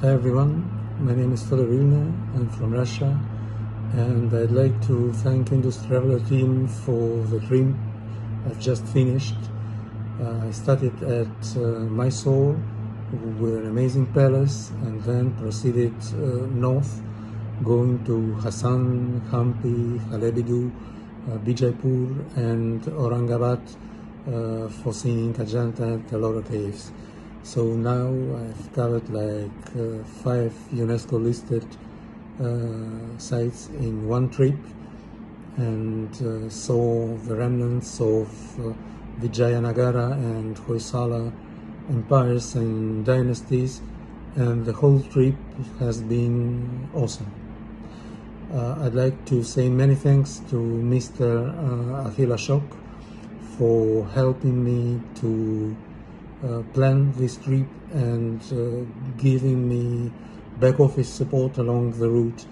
Hi everyone, my name is Fedor Ilna, I'm from Russia, and I'd like to thank Indus Traveler team for the trip I've just finished. I started at Mysore with an amazing palace and then proceeded north, going to Hassan, Hampi, Halebidu, Bijapur and Aurangabad for seeing Ajanta and Ellora caves. So now I've covered like 5 UNESCO listed sites in one trip, and saw the remnants of Vijayanagara and Hoysala empires and dynasties, and the whole trip has been awesome. I'd like to say many thanks to Mr. Akhil Ashok for helping me to plan this trip and giving me back office support along the route.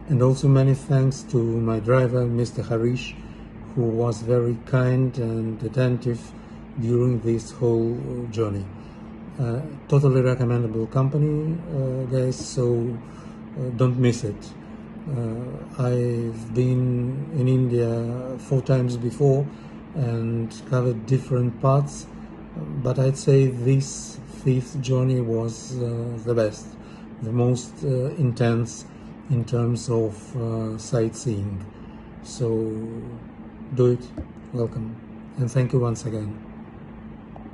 And also many thanks to my driver, Mr. Harish, who was very kind and attentive during this whole journey. Totally recommendable company, guys, so don't miss it. I've been in India 4 times before and covered different parts, but I'd say this 5th journey was the best, the most intense in terms of sightseeing. So do it, welcome, and thank you once again.